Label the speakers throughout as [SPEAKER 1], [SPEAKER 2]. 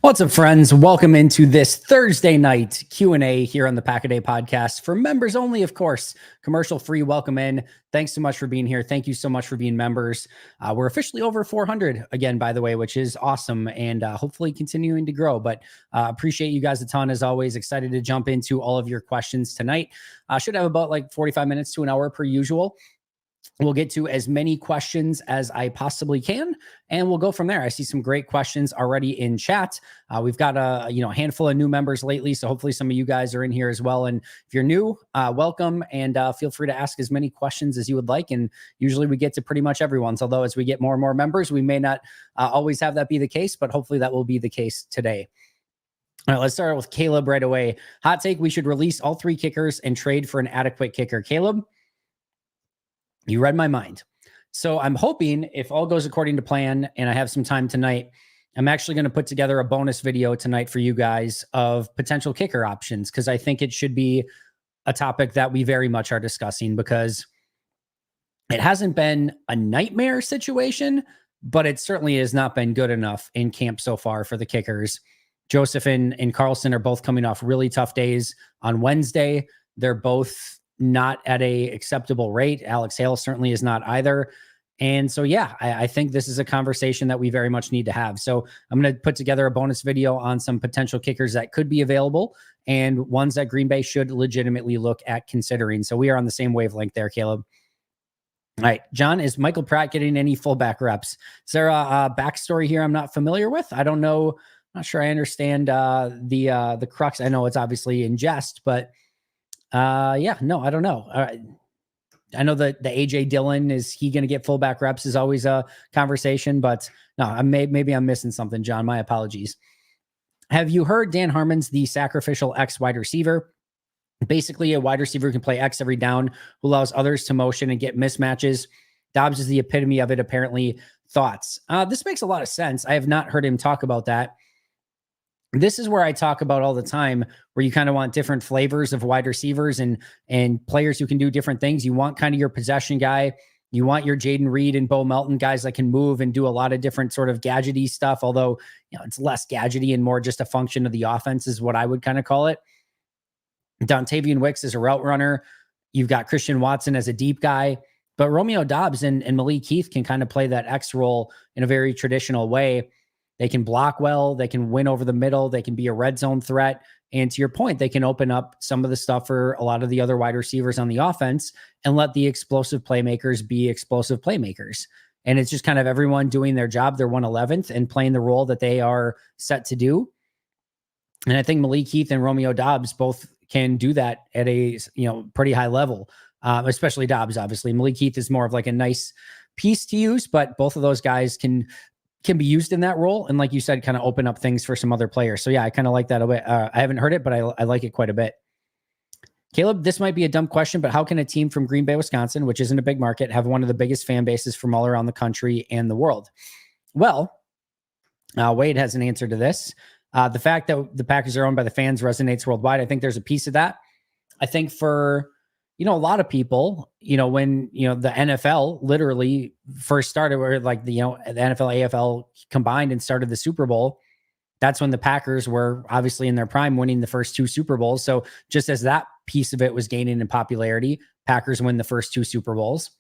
[SPEAKER 1] What's up, friends? Welcome into this Thursday night Q&A here on the Pack-A-Day podcast for members only, of course. Commercial free. Welcome in. Thanks so much for being here. Thank you so much for being members. We're officially over 400 again, by the way, which is awesome and hopefully continuing to grow. But appreciate you guys a ton as always. Excited to jump into all of your questions tonight. Should have about like 45 minutes to an hour per usual. We'll get to as many questions as I possibly can, and we'll go from there. I see some great questions already in chat. We've got a handful of new members lately, so hopefully some of you guys are in here as well. And if you're new, welcome, and feel free to ask as many questions as you would like. And usually we get to pretty much everyone's, although as we get more and more members, we may not always have that be the case, but hopefully that will be the case today. All right, let's start with Caleb right away. Hot take, we should release all three kickers and trade for an adequate kicker. Caleb, you read my mind. So I'm hoping if all goes according to plan and I have some time tonight, I'm actually going to put together a bonus video tonight for you guys of potential kicker options, because I think it should be a topic that we very much are discussing, because it hasn't been a nightmare situation, but it certainly has not been good enough in camp so far for the kickers. Joseph and Carlson are both coming off really tough days on Wednesday. They're both not at a acceptable rate. Alex Hale certainly is not either. And so, yeah, I think this is a conversation that we very much need to have. So I'm going to put together a bonus video on some potential kickers that could be available and ones that Green Bay should legitimately look at considering. So we are on the same wavelength there, Caleb. All right, John, is Michael Pratt getting any fullback reps? Is there a backstory here I'm not familiar with? I don't know. I'm not sure I understand the crux. I know it's obviously in jest, but yeah, no, I don't know. I know that the AJ Dillon, is he going to get fullback reps is always a conversation, but no, maybe I'm missing something, John. My apologies. Have you heard Dan Harmon's the sacrificial X wide receiver? Basically, a wide receiver who can play X every down, who allows others to motion and get mismatches. Dobbs is the epitome of it, apparently. Thoughts? This makes a lot of sense. I have not heard him talk about that. This is where I talk about all the time, where you kind of want different flavors of wide receivers and players who can do different things. You want kind of your possession guy. You want your Jaden Reed and Bo Melton guys that can move and do a lot of different sort of gadgety stuff, although it's less gadgety and more just a function of the offense is what I would kind of call it. Dontavian Wicks is a route runner. You've got Christian Watson as a deep guy, but Romeo Doubs and Malik Heath can kind of play that X role in a very traditional way. They can block well. They can win over the middle. They can be a red zone threat. And to your point, they can open up some of the stuff for a lot of the other wide receivers on the offense and let the explosive playmakers be explosive playmakers. And it's just kind of everyone doing their job, their 111th, and playing the role that they are set to do. And I think Malik Heath and Romeo Doubs both can do that at a pretty high level, especially Doubs, obviously. Malik Heath is more of like a nice piece to use, but both of those guys can be used in that role. And like you said, kind of open up things for some other players. So yeah, I kind of like that a bit. I haven't heard it, but I like it quite a bit. Caleb, this might be a dumb question, but how can a team from Green Bay, Wisconsin, which isn't a big market, have one of the biggest fan bases from all around the country and the world? Well, Wade has an answer to this. The fact that the Packers are owned by the fans resonates worldwide. I think there's a piece of that. I think for a lot of people, when, the NFL literally first started, where like the NFL, AFL combined and started the Super Bowl, that's when the Packers were obviously in their prime, winning the first two Super Bowls. So just as that piece of it was gaining in popularity, Packers win the first two Super Bowls.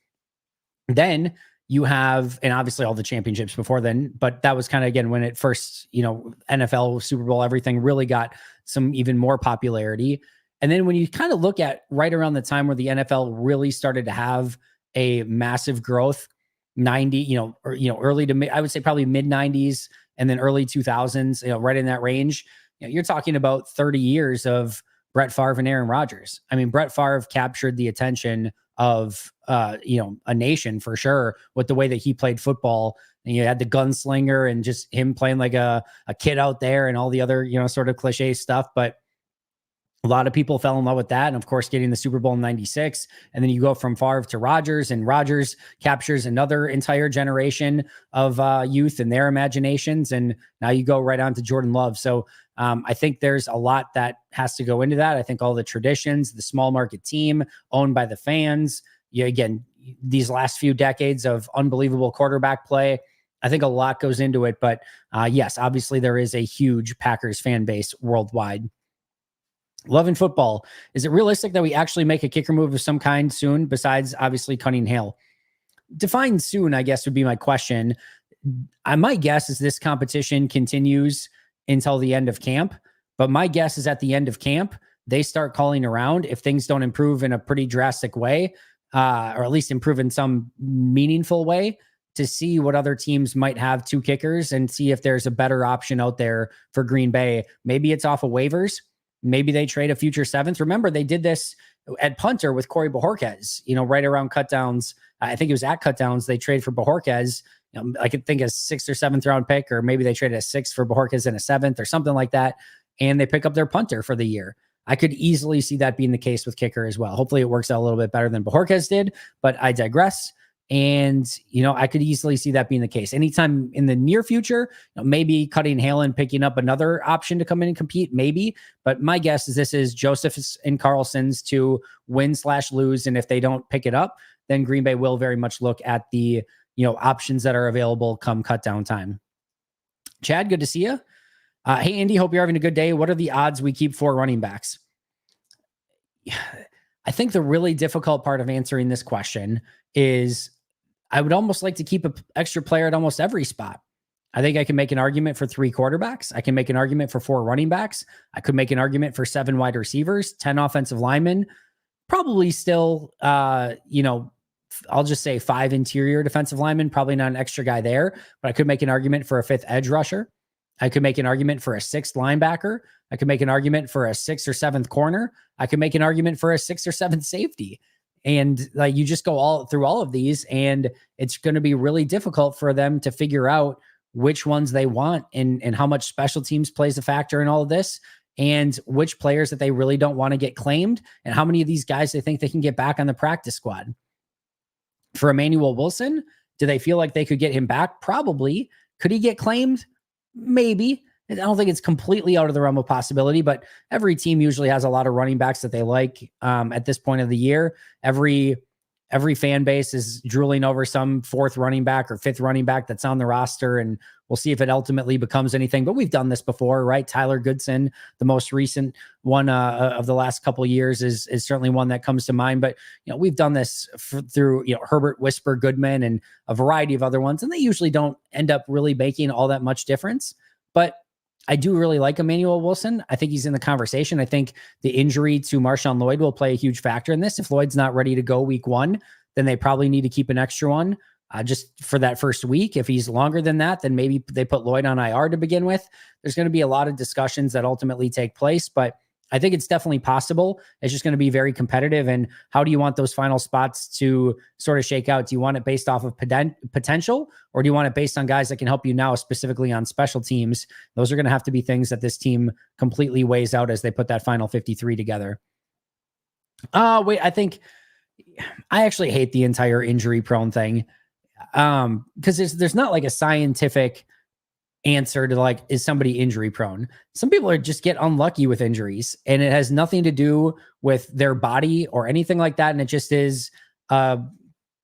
[SPEAKER 1] Then you have, and obviously all the championships before then, but that was kind of, again, when it first, NFL, Super Bowl, everything really got some even more popularity. And then when you kind of look at right around the time where the NFL really started to have a massive growth, early to mid, I would say probably mid 90s and then early 2000s, right in that range, you're talking about 30 years of Brett Favre and Aaron Rodgers. I mean, Brett Favre captured the attention of, a nation for sure with the way that he played football. And you had the gunslinger and just him playing like a kid out there and all the other, sort of cliche stuff. But a lot of people fell in love with that. And of course, getting the Super Bowl in 96. And then you go from Favre to Rodgers, and Rodgers captures another entire generation of youth and their imaginations. And now you go right on to Jordan Love. So I think there's a lot that has to go into that. I think all the traditions, the small market team owned by the fans, again, these last few decades of unbelievable quarterback play, I think a lot goes into it, but yes, obviously there is a huge Packers fan base worldwide. Love in football. Is it realistic that we actually make a kicker move of some kind soon, besides obviously cutting Hale? Define soon, I guess, would be my question. My guess is this competition continues until the end of camp, but my guess is at the end of camp, they start calling around if things don't improve in a pretty drastic way, or at least improve in some meaningful way, to see what other teams might have two kickers and see if there's a better option out there for Green Bay. Maybe it's off of waivers. Maybe they trade a future seventh. Remember, they did this at punter with Corey Bojorquez, right around cutdowns. I think it was at cutdowns. They traded for Bojorquez. I could think a 6th or 7th round pick, or maybe they traded a 6th for Bojorquez and a 7th or something like that. And they pick up their punter for the year. I could easily see that being the case with kicker as well. Hopefully it works out a little bit better than Bojorquez did, but I digress. And, I could easily see that being the case. Anytime in the near future, maybe cutting Hale and picking up another option to come in and compete, maybe. But my guess is this is Joseph's and Carlson's to win/lose. And if they don't pick it up, then Green Bay will very much look at the, options that are available come cut down time. Chad, good to see you. Hey, Andy, hope you're having a good day. What are the odds we keep 4 running backs? I think the really difficult part of answering this question is I would almost like to keep an extra player at almost every spot. I think I can make an argument for 3 quarterbacks. I can make an argument for 4 running backs. I could make an argument for 7 wide receivers, 10 offensive linemen, probably still, I'll just say 5 interior defensive linemen, probably not an extra guy there, but I could make an argument for a 5th edge rusher. I could make an argument for a 6th linebacker. I could make an argument for a 6th or 7th corner. I could make an argument for a 6th or 7th safety. And you just go all through all of these, and it's going to be really difficult for them to figure out which ones they want and how much special teams plays a factor in all of this, and which players that they really don't want to get claimed, and how many of these guys they think they can get back on the practice squad. For Emmanuel Wilson, do they feel like they could get him back? Probably. Could he get claimed? Maybe. I don't think it's completely out of the realm of possibility, but every team usually has a lot of running backs that they like at this point of the year. Every fan base is drooling over some 4th running back or 5th running back that's on the roster, and we'll see if it ultimately becomes anything. But we've done this before, right? Tyler Goodson, the most recent one of the last couple of years, is certainly one that comes to mind. But we've done this through Herbert Whisper Goodman and a variety of other ones, and they usually don't end up really making all that much difference. But I do really like Emmanuel Wilson. I think he's in the conversation. I think the injury to MarShawn Lloyd will play a huge factor in this. If Lloyd's not ready to go week 1, then they probably need to keep an extra one just for that first week. If he's longer than that, then maybe they put Lloyd on IR to begin with. There's going to be a lot of discussions that ultimately take place, but I think it's definitely possible. It's just going to be very competitive. And how do you want those final spots to sort of shake out? Do you want it based off of potential, or do you want it based on guys that can help you now, specifically on special teams? Those are going to have to be things that this team completely weighs out as they put that final 53 together. I think I actually hate the entire injury prone thing. Because there's not like a scientific answer to like, is somebody injury prone? Some people are just get unlucky with injuries, and it has nothing to do with their body or anything like that. And it just is a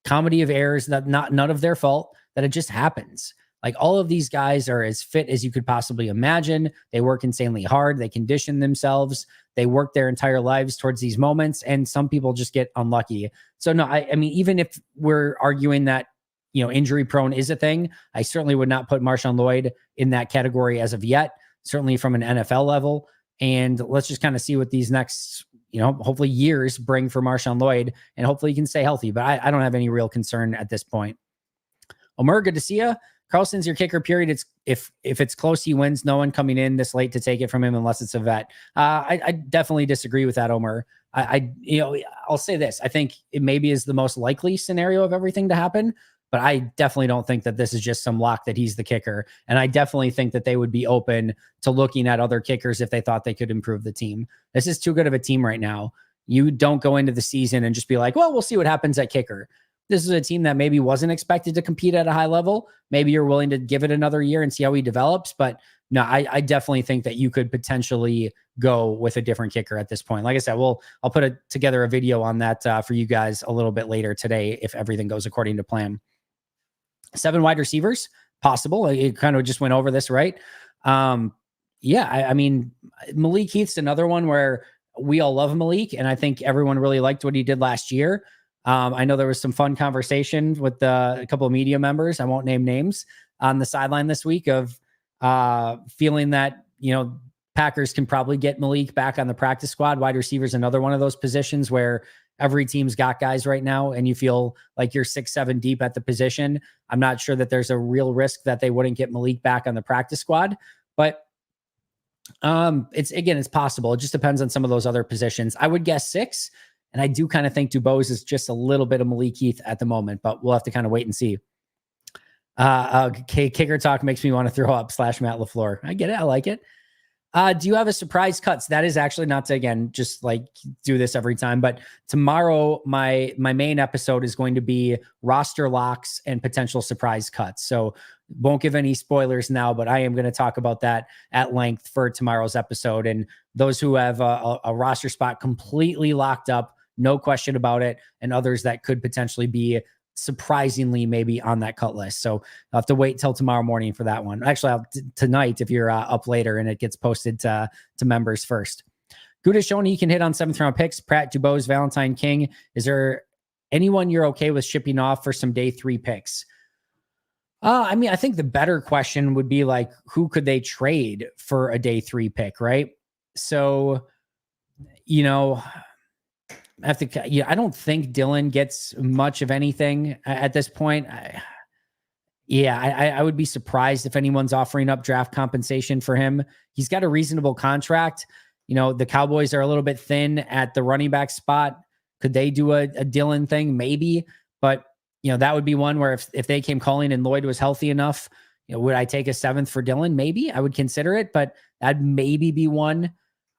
[SPEAKER 1] comedy of errors that none of their fault, that it just happens. Like, all of these guys are as fit as you could possibly imagine. They work insanely hard. They condition themselves. They work their entire lives towards these moments. And some people just get unlucky. So no, I mean, even if we're arguing that, injury prone is a thing, I certainly would not put MarShawn Lloyd in that category as of yet, certainly from an NFL level. And let's just kind of see what these next, hopefully years bring for MarShawn Lloyd, and hopefully he can stay healthy. But I don't have any real concern at this point. Omer, good to see you. Carlson's your kicker, period. It's if it's close, he wins. No one coming in this late to take it from him unless it's a vet. I definitely disagree with that, Omer. I'll say this. I think it maybe is the most likely scenario of everything to happen, but I definitely don't think that this is just some lock that he's the kicker. And I definitely think that they would be open to looking at other kickers if they thought they could improve the team. This is too good of a team right now. You don't go into the season and just be like, well, we'll see what happens at kicker. This is a team that maybe wasn't expected to compete at a high level. Maybe you're willing to give it another year and see how he develops. But no, I definitely think that you could potentially go with a different kicker at this point. Like I said, I'll put together a video on that for you guys a little bit later today if everything goes according to plan. 7 wide receivers, possible. It kind of just went over this, right? I mean, Malik Heath's another one where we all love Malik, and I think everyone really liked what he did last year. I know there was some fun conversation with a couple of media members, I won't name names, on the sideline this week of feeling that, Packers can probably get Malik back on the practice squad. Wide receiver is another one of those positions where every team's got guys right now, and you feel like you're 6-7 deep at the position. I'm not sure that there's a real risk that they wouldn't get Malik back on the practice squad, but it's possible. It just depends on some of those other positions. I would guess 6. And I do kind of think Dubose is just a little bit of Malik Heath at the moment, but we'll have to kind of wait and see. Kicker talk makes me want to throw up / Matt LaFleur. I get it. I like it. Do you have a surprise cuts? That is actually not to, again, just like do this every time, but tomorrow, my main episode is going to be roster locks and potential surprise cuts. So won't give any spoilers now, but I am going to talk about that at length for tomorrow's episode. And those who have a roster spot completely locked up, no question about it, and others that could potentially be surprisingly maybe on that cut list. So I'll have to wait till tomorrow morning for that one. Actually, tonight, if you're up later and it gets posted to members first. Good has shown he can hit on 7th round picks. Pratt, Dubose, Valentine, King. Is there anyone you're okay with shipping off for some day 3 picks? I mean, I think the better question would be like, who could they trade for a day 3 pick, right? So, I don't think Dylan gets much of anything at this point. I would be surprised if anyone's offering up draft compensation for him. He's got a reasonable contract. The Cowboys are a little bit thin at the running back spot. Could they do a Dylan thing? Maybe, but that would be one where if they came calling and Lloyd was healthy enough, would I take a 7th for Dylan? Maybe I would consider it, but that'd maybe be one.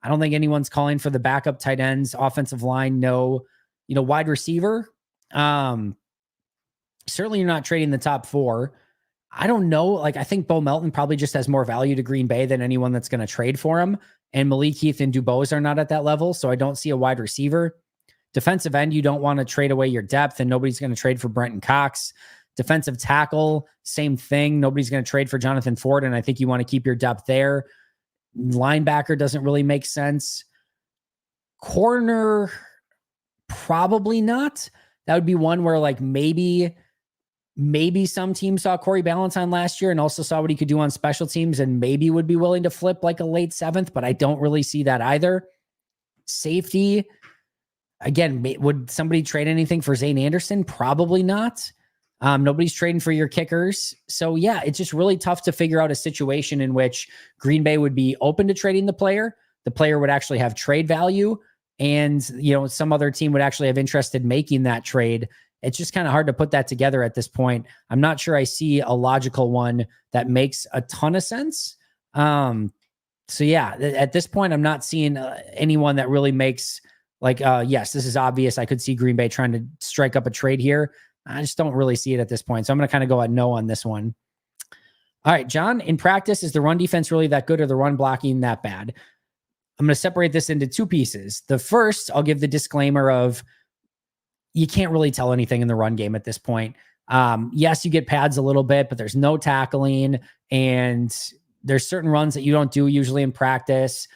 [SPEAKER 1] I don't think anyone's calling for the backup tight ends, offensive line. No, wide receiver. Certainly you're not trading the top 4. I don't know. I think Bo Melton probably just has more value to Green Bay than anyone that's going to trade for him. And Malik Heath and Dubose are not at that level. So I don't see a wide receiver. Defensive end, you don't want to trade away your depth, and nobody's going to trade for Brenton Cox. Defensive tackle, same thing. Nobody's going to trade for Jonathan Ford, and I think you want to keep your depth there. Linebacker doesn't really make sense. Corner, probably not. That would be one where maybe some team saw Corey Ballantyne last year and also saw what he could do on special teams and maybe would be willing to flip a late 7th, but I don't really see that either. Safety, again, would somebody trade anything for Zane Anderson? Probably not. Nobody's trading for your kickers. So yeah, it's just really tough to figure out a situation in which Green Bay would be open to trading the player. The player would actually have trade value, and some other team would actually have interest in making that trade. It's just kind of hard to put that together at this point. I'm not sure I see a logical one that makes a ton of sense. So yeah, at this point, I'm not seeing anyone that really makes yes, this is obvious. I could see Green Bay trying to strike up a trade here. I just don't really see it at this point. So I'm going to kind of go at no on this one. All right, John, in practice, is the run defense really that good or the run blocking that bad? I'm going to separate this into 2 pieces. The first, I'll give the disclaimer of you can't really tell anything in the run game at this point. Yes, you get pads a little bit, but there's no tackling, and there's certain runs that you don't do usually in practice.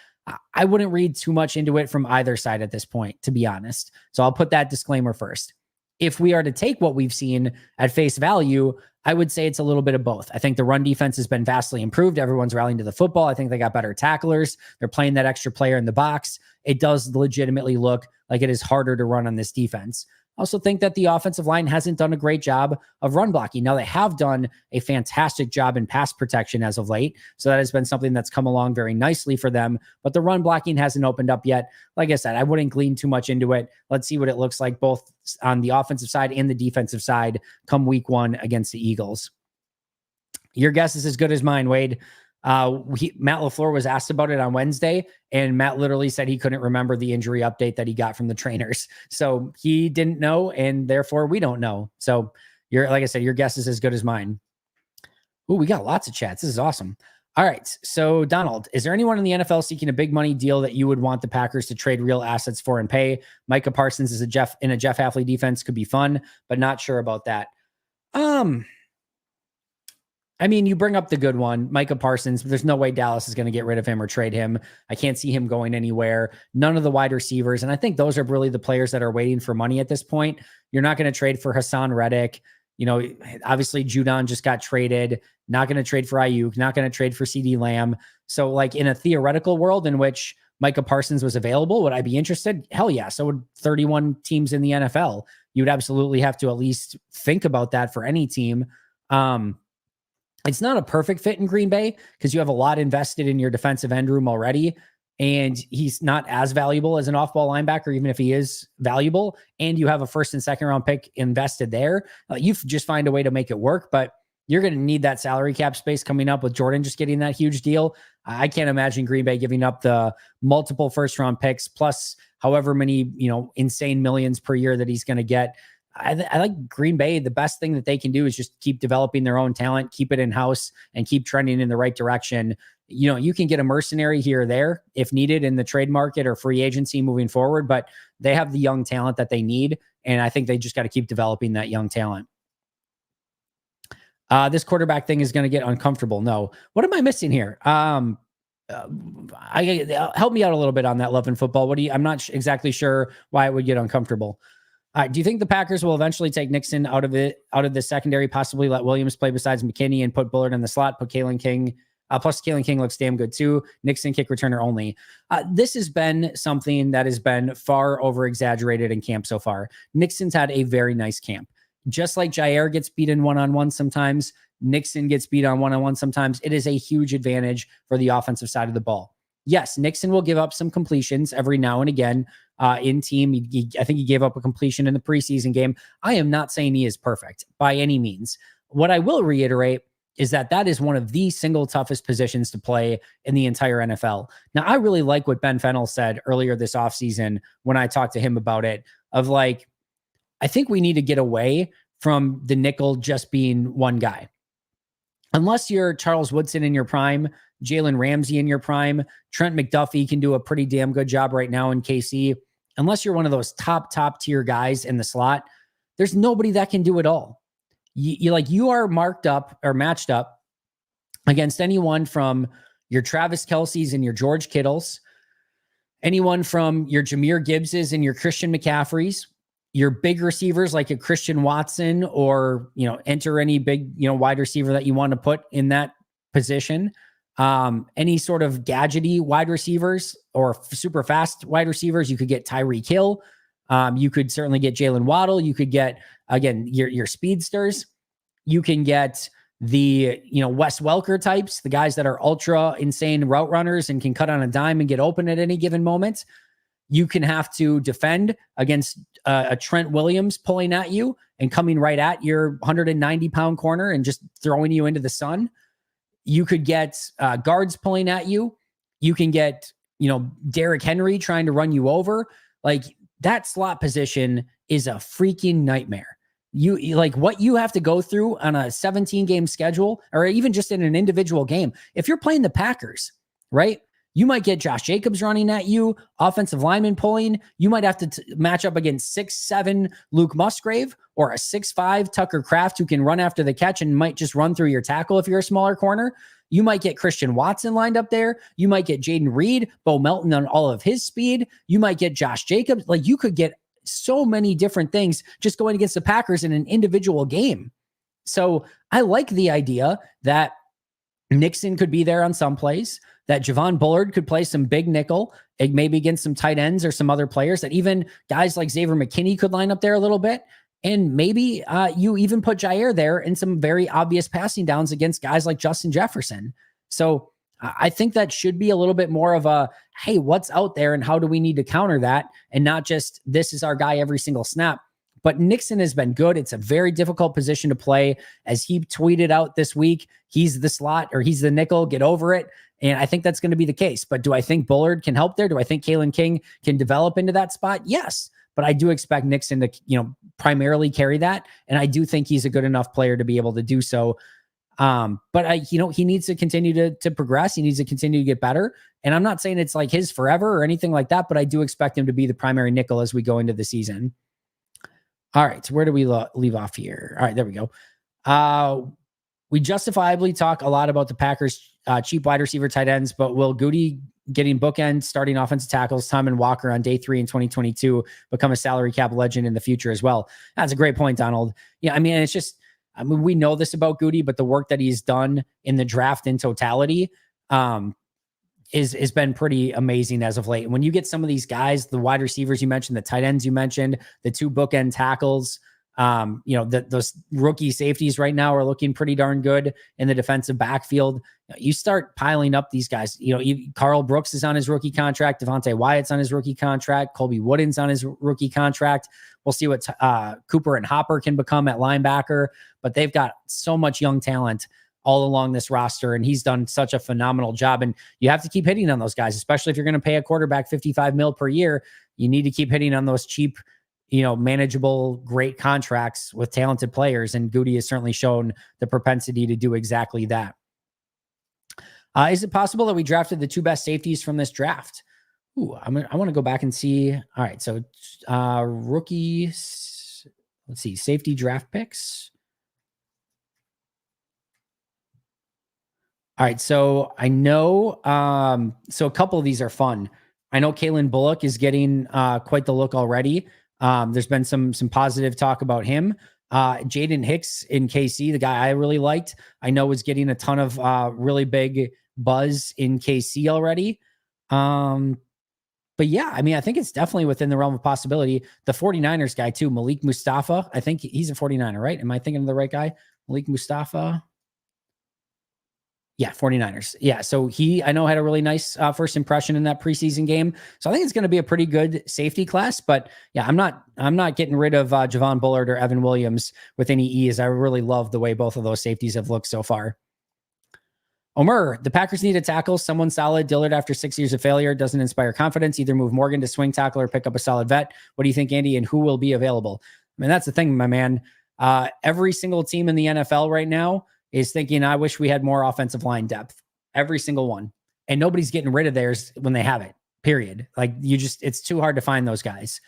[SPEAKER 1] I wouldn't read too much into it from either side at this point, to be honest. So I'll put that disclaimer first. If we are to take what we've seen at face value, I would say it's a little bit of both. I think the run defense has been vastly improved. Everyone's rallying to the football. I think they got better tacklers. They're playing that extra player in the box. It does legitimately look like it is harder to run on this defense. I also think that the offensive line hasn't done a great job of run blocking. Now, they have done a fantastic job in pass protection as of late, so that has been something that's come along very nicely for them, but the run blocking hasn't opened up yet. Like I said, I wouldn't glean too much into it. Let's see what it looks like both on the offensive side and the defensive side come week 1 against the Eagles. Your guess is as good as mine, Wade. Matt LaFleur was asked about it on Wednesday, and Matt literally said he couldn't remember the injury update that he got from the trainers. So he didn't know, and therefore we don't know. So like I said, your guess is as good as mine. Ooh, we got lots of chats. This is awesome. All right. So Donald, is there anyone in the NFL seeking a big money deal that you would want the Packers to trade real assets for and pay? Micah Parsons is in a Jeff Hafley defense could be fun, but not sure about that. I mean, you bring up the good one, Micah Parsons, but there's no way Dallas is going to get rid of him or trade him. I can't see him going anywhere. None of the wide receivers. And I think those are really the players that are waiting for money at this point. You're not going to trade for Hassan Reddick. Obviously Judon just got traded, not going to trade for Ayuk, not going to trade for CD Lamb. So like in a theoretical world in which Micah Parsons was available, would I be interested? Hell yeah. So would 31 teams in the NFL. You'd absolutely have to at least think about that for any team. It's not a perfect fit in Green Bay because you have a lot invested in your defensive end room already. And he's not as valuable as an off-ball linebacker, even if he is valuable. And you have a first and second round pick invested there. You just find a way to make it work, but you're going to need that salary cap space coming up with Jordan just getting that huge deal. I can't imagine Green Bay giving up the multiple first round picks plus however many, insane millions per year that he's going to get. I like Green Bay. The best thing that they can do is just keep developing their own talent, keep it in-house, and keep trending in the right direction. You can get a mercenary here or there if needed in the trade market or free agency moving forward, but they have the young talent that they need, and I think they just got to keep developing that young talent. This quarterback thing is going to get uncomfortable. No. What am I missing here? Help me out a little bit on that, Love and Football. I'm not exactly sure why it would get uncomfortable. Do you think the Packers will eventually take Nixon out of the secondary, possibly let Williams play besides McKinney and put Bullard in the slot, put Kalen King, plus Kalen King looks damn good too. Nixon kick returner only. This has been something that has been far over exaggerated in camp so far. Nixon's had a very nice camp. Just like Jair gets beat in one-on-one sometimes, Nixon gets beat on one-on-one sometimes. It is a huge advantage for the offensive side of the ball. Yes, Nixon will give up some completions every now and again in team. I think he gave up a completion in the preseason game. I am not saying he is perfect by any means. What I will reiterate is that is one of the single toughest positions to play in the entire NFL. Now, I really like what Ben Fennell said earlier this offseason when I talked to him about it, of like, I think we need to get away from the nickel just being one guy. Unless you're Charles Woodson in your prime, Jalen Ramsey in your prime, Trent McDuffie can do a pretty damn good job right now in KC. Unless you're one of those top tier guys in the slot, there's nobody that can do it all. You are marked up or matched up against anyone from your Travis Kelce's and your George Kittles, anyone from your Jahmyr Gibbs's and your Christian McCaffrey's, your big receivers like a Christian Watson, or, enter any big, wide receiver that you want to put in that position. Any sort of gadgety wide receivers or super fast wide receivers. You could get Tyreek Hill. You could certainly get Jalen Waddle. You could get, again, your speedsters. You can get the, Wes Welker types, the guys that are ultra insane route runners and can cut on a dime and get open at any given moment. You can have to defend against a Trent Williams pulling at you and coming right at your 190-pound corner and just throwing you into the sun. You could get guards pulling at you. You can get, Derrick Henry trying to run you over. Like, that slot position is a freaking nightmare. You like what you have to go through on a 17-game schedule, or even just in an individual game. If you're playing the Packers, right? You might get Josh Jacobs running at you, offensive lineman pulling. You might have to match up against 6'7" Luke Musgrave or a 6'5" Tucker Kraft who can run after the catch and might just run through your tackle if you're a smaller corner. You might get Christian Watson lined up there. You might get Jaden Reed, Bo Melton on all of his speed. You might get Josh Jacobs. Like, you could get so many different things just going against the Packers in an individual game. So I like the idea that Nixon could be there on some plays, that Javon Bullard could play some big nickel, maybe against some tight ends or some other players, that even guys like Xavier McKinney could line up there a little bit. And maybe you even put Jair there in some very obvious passing downs against guys like Justin Jefferson. So I think that should be a little bit more of a, hey, what's out there and how do we need to counter that? And not just, this is our guy every single snap. But Nixon has been good. It's a very difficult position to play. As he tweeted out this week, he's the slot, or he's the nickel, get over it. And I think that's going to be the case. But do I think Bullard can help there? Do I think Kalen King can develop into that spot? Yes. But I do expect Nixon to, primarily carry that. And I do think he's a good enough player to be able to do so. But he needs to continue to progress. He needs to continue to get better. And I'm not saying it's like his forever or anything like that, but I do expect him to be the primary nickel as we go into the season. All right. So where do we leave off here? All right, there we go. We justifiably talk a lot about the Packers' cheap wide receiver tight ends, but will Goody getting bookend starting offensive tackles, Tom and Walker on day 3 in 2022 become a salary cap legend in the future as well? That's a great point, Donald. Yeah, I mean, it's just, I mean, we know this about Goody, but the work that he's done in the draft in totality is been pretty amazing as of late. And when you get some of these guys, the wide receivers you mentioned, the tight ends you mentioned, the 2 bookend tackles, those rookie safeties right now are looking pretty darn good in the defensive backfield. You start piling up these guys. Carl Brooks is on his rookie contract. Devontae Wyatt's on his rookie contract. Colby Wooden's on his rookie contract. We'll see what Cooper and Hopper can become at linebacker, but they've got so much young talent all along this roster, and he's done such a phenomenal job. And you have to keep hitting on those guys, especially if you're going to pay a quarterback $55 million per year. You need to keep hitting on those cheap, manageable, great contracts with talented players. And Goody has certainly shown the propensity to do exactly that. Is it possible that we drafted the 2 best safeties from this draft? Ooh, I want to go back and see. All right. So rookies, let's see, safety draft picks. All right. So I know, so a couple of these are fun. I know Kalen Bullock is getting quite the look already. There's been some positive talk about him. Jaden Hicks in KC, the guy I really liked, I know is getting a ton of really big buzz in KC already. But yeah, I mean, I think it's definitely within the realm of possibility. The 49ers guy too, Malik Mustafa. I think he's a 49er, right? Am I thinking of the right guy? Malik Mustafa. Yeah, 49ers. Yeah, so I know had a really nice first impression in that preseason game. So I think it's going to be a pretty good safety class. But yeah, I'm not getting rid of Javon Bullard or Evan Williams with any ease. I really love the way both of those safeties have looked so far. Omer, the Packers need to tackle someone solid. Dillard, after 6 years of failure, doesn't inspire confidence. Either move Morgan to swing tackle or pick up a solid vet. What do you think, Andy, and who will be available? I mean, that's the thing, my man. Every single team in the NFL right now is thinking, I wish we had more offensive line depth. Every single one. And nobody's getting rid of theirs when they have it, period. Like it's too hard to find those guys.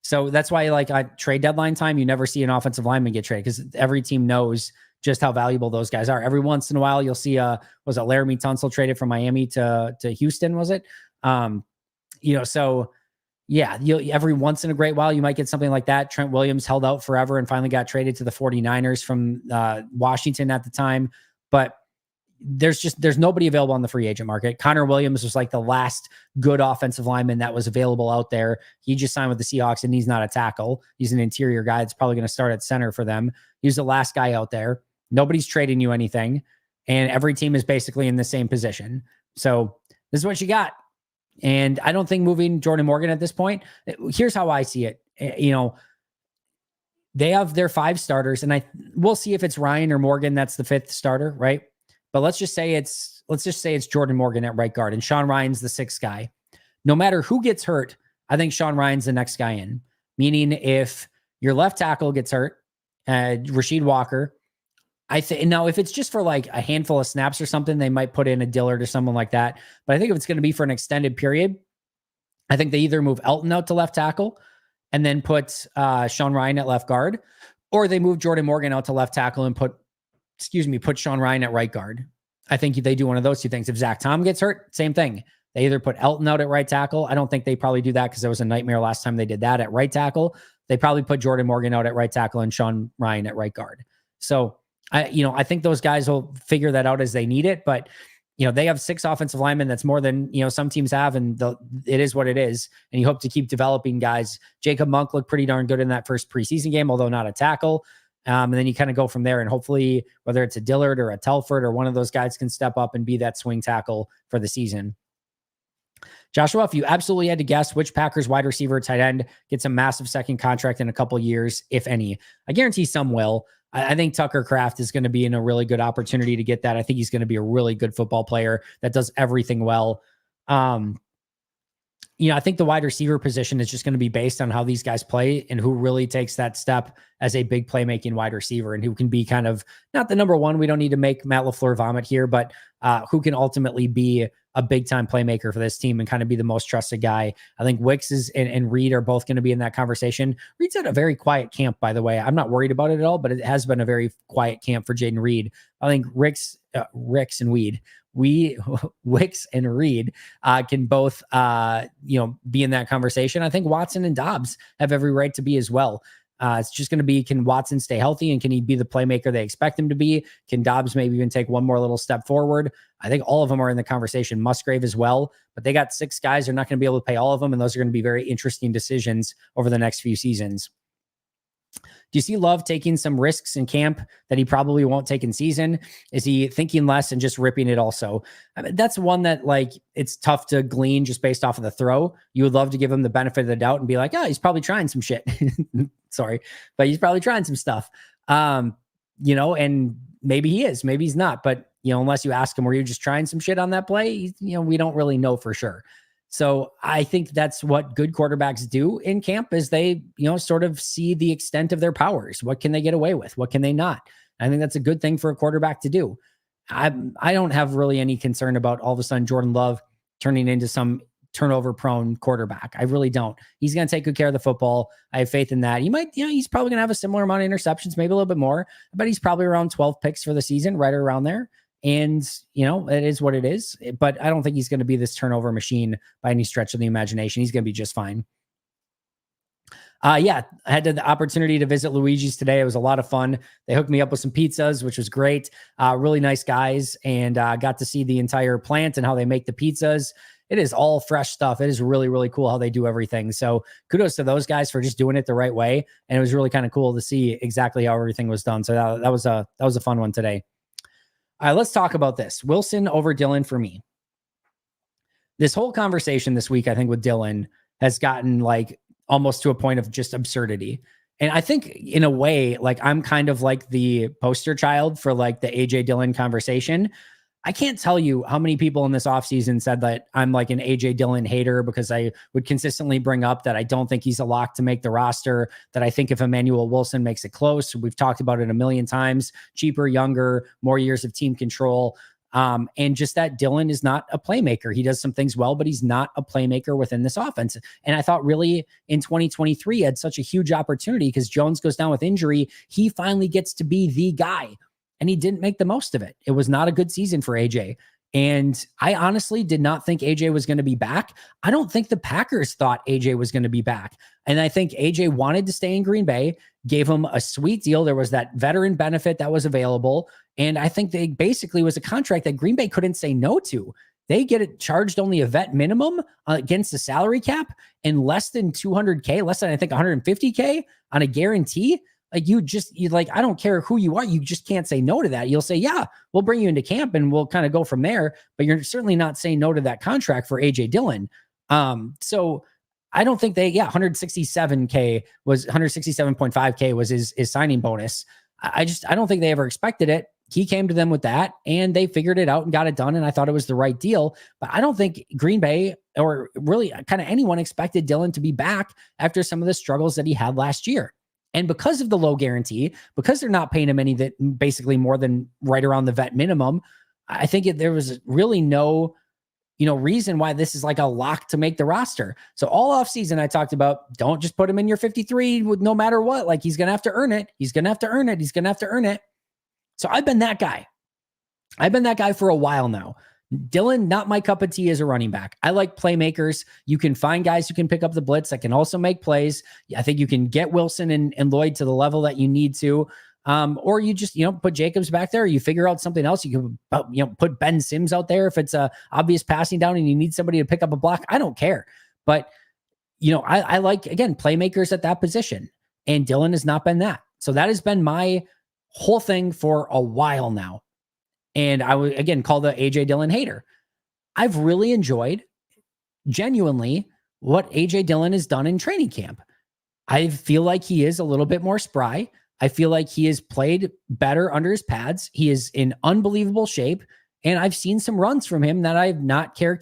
[SPEAKER 1] So that's why at trade deadline time, you never see an offensive lineman get traded because every team knows just how valuable those guys are. Every once in a while, you'll see, was it Laramie Tunsil traded from Miami to Houston, was it? So yeah, every once in a great while, you might get something like that. Trent Williams held out forever and finally got traded to the 49ers from Washington at the time. But there's nobody available on the free agent market. Connor Williams was like the last good offensive lineman that was available out there. He just signed with the Seahawks and he's not a tackle. He's an interior guy that's probably going to start at center for them. He's the last guy out there. Nobody's trading you anything. And every team is basically in the same position. So this is what you got. And I don't think moving Jordan Morgan at this point, here's how I see it. They have their 5 starters and we'll see if it's Ryan or Morgan. That's the 5th starter, right? But let's just say it's Jordan Morgan at right guard and Sean Ryan's the 6th guy. No matter who gets hurt, I think Sean Ryan's the next guy in. Meaning if your left tackle gets hurt, Rasheed Walker, I think now if it's just for like a handful of snaps or something, they might put in a Dillard or someone like that. But I think if it's going to be for an extended period, I think they either move Elton out to left tackle and then put Sean Ryan at left guard, or they move Jordan Morgan out to left tackle and put Sean Ryan at right guard. I think they do one of those 2 things. If Zach Tom gets hurt, same thing. They either put Elton out at right tackle. I don't think they probably do that because there was a nightmare last time they did that at right tackle. They probably put Jordan Morgan out at right tackle and Sean Ryan at right guard. So I think those guys will figure that out as they need it, but they have 6 offensive linemen. That's more than, some teams have, and it is what it is. And you hope to keep developing guys. Jacob Monk looked pretty darn good in that first preseason game, although not a tackle. And then you kind of go from there, and hopefully whether it's a Dillard or a Telford or one of those guys can step up and be that swing tackle for the season. Joshua, if you absolutely had to guess which Packers wide receiver or tight end gets a massive second contract in a couple years, if any, I guarantee some will. I think Tucker Kraft is going to be in a really good opportunity to get that. I think he's going to be a really good football player that does everything well. I think the wide receiver position is just going to be based on how these guys play and who really takes that step as a big playmaking wide receiver and who can be kind of not the number one. We don't need to make Matt LaFleur vomit here, but who can ultimately be a big time playmaker for this team and kind of be the most trusted guy. I think Wicks and Reed are both going to be in that conversation. Reed's had a very quiet camp, by the way. I'm not worried about it at all, but it has been a very quiet camp for Jaden Reed. I think Wicks and Reed can both, be in that conversation. I think Watson and Dobbs have every right to be as well. It's just going to be, can Watson stay healthy and can he be the playmaker they expect him to be? Can Dobbs maybe even take one more little step forward? I think all of them are in the conversation. Musgrave as well, but they got 6 guys. They're not going to be able to pay all of them. And those are going to be very interesting decisions over the next few seasons. Do you see Love taking some risks in camp that he probably won't take in season? Is he thinking less and just ripping it also? I mean, that's one that it's tough to glean just based off of the throw. You would love to give him the benefit of the doubt and be like, oh, he's probably trying some shit. Sorry, but he's probably trying some stuff. And maybe he is, maybe he's not, but unless you ask him, were you just trying some shit on that play? We don't really know for sure. So I think that's what good quarterbacks do in camp is they, sort of see the extent of their powers. What can they get away with? What can they not? I think that's a good thing for a quarterback to do. I don't have really any concern about all of a sudden Jordan Love turning into some turnover prone quarterback. I really don't. He's going to take good care of the football. I have faith in that. He might, he's probably going to have a similar amount of interceptions, maybe a little bit more, but he's probably around 12 picks for the season, right around there. And, it is what it is, but I don't think he's going to be this turnover machine by any stretch of the imagination. He's going to be just fine. I had the opportunity to visit Luigi's today. It was a lot of fun. They hooked me up with some pizzas, which was great. Really nice guys, and got to see the entire plant and how they make the pizzas. It is all fresh stuff. It is really, really cool how they do everything. So kudos to those guys for just doing it the right way. And it was really kind of cool to see exactly how everything was done. So that was a fun one today. All right, let's talk about this. Wilson over Dillon for me. This whole conversation this week, I think, with Dillon has gotten almost to a point of just absurdity. And I think in a way, I'm kind of like the poster child for the AJ Dillon conversation. I can't tell you how many people in this offseason said that I'm an AJ Dillon hater because I would consistently bring up that I don't think he's a lock to make the roster, that I think if Emmanuel Wilson makes it close, we've talked about it a million times, cheaper, younger, more years of team control. And just that Dillon is not a playmaker. He does some things well, but he's not a playmaker within this offense. And I thought really in 2023 had such a huge opportunity because Jones goes down with injury. He finally gets to be the guy. And he didn't make the most of it. It was not a good season for AJ. And I honestly did not think AJ was going to be back. I don't think the Packers thought AJ was going to be back. And I think AJ wanted to stay in Green Bay, gave him a sweet deal. There was that veteran benefit that was available. And I think they basically was a contract that Green Bay couldn't say no to. They get it charged only a vet minimum against the salary cap and less than $200K, less than I think $150K on a guarantee. I don't care who you are. You just can't say no to that. You'll say, yeah, we'll bring you into camp and we'll kind of go from there. But you're certainly not saying no to that contract for AJ Dillon. So I don't think 167.5K was his signing bonus. I don't think they ever expected it. He came to them with that and they figured it out and got it done. And I thought it was the right deal, but I don't think Green Bay or really kind of anyone expected Dillon to be back after some of the struggles that he had last year. And because of the low guarantee, because they're not paying him basically more than right around the vet minimum, I think there was really no, reason why this is a lock to make the roster. So all offseason I talked about, don't just put him in your 53 with no matter what. He's going to have to earn it. He's going to have to earn it. He's going to have to earn it. So I've been that guy. I've been that guy for a while now. Dillon, not my cup of tea as a running back. I like playmakers. You can find guys who can pick up the blitz that can also make plays. I think you can get Wilson and Lloyd to the level that you need to. Or you just, put Jacobs back there. Or you figure out something else. You can, put Ben Sims out there if it's a obvious passing down and you need somebody to pick up a block. I don't care. But, I like, again, playmakers at that position. And Dillon has not been that. So that has been my whole thing for a while now. And I would, again, call the AJ Dillon hater. I've really enjoyed, genuinely, what AJ Dillon has done in training camp. I feel like he is a little bit more spry. I feel like he has played better under his pads. He is in unbelievable shape. And I've seen some runs from him that I've not have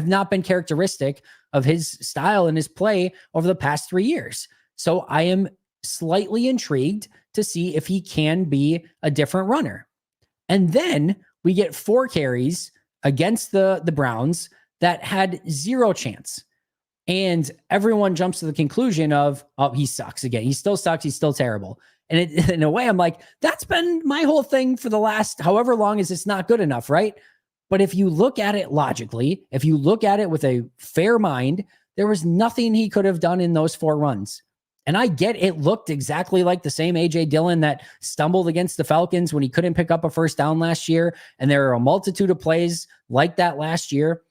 [SPEAKER 1] not been characteristic of his style and his play over the past 3 years. So I am slightly intrigued to see if he can be a different runner. And then we get 4 carries against the Browns that had 0 chance. And everyone jumps to the conclusion of, oh, he sucks again. He still sucks. He's still terrible. And in a way, I'm like, that's been my whole thing for the last however long is it's not good enough, right? But if you look at it logically, if you look at it with a fair mind, there was nothing he could have done in those 4 runs. And I get it looked exactly like the same A.J. Dillon that stumbled against the Falcons when he couldn't pick up a first down last year. And there are a multitude of plays like that last year.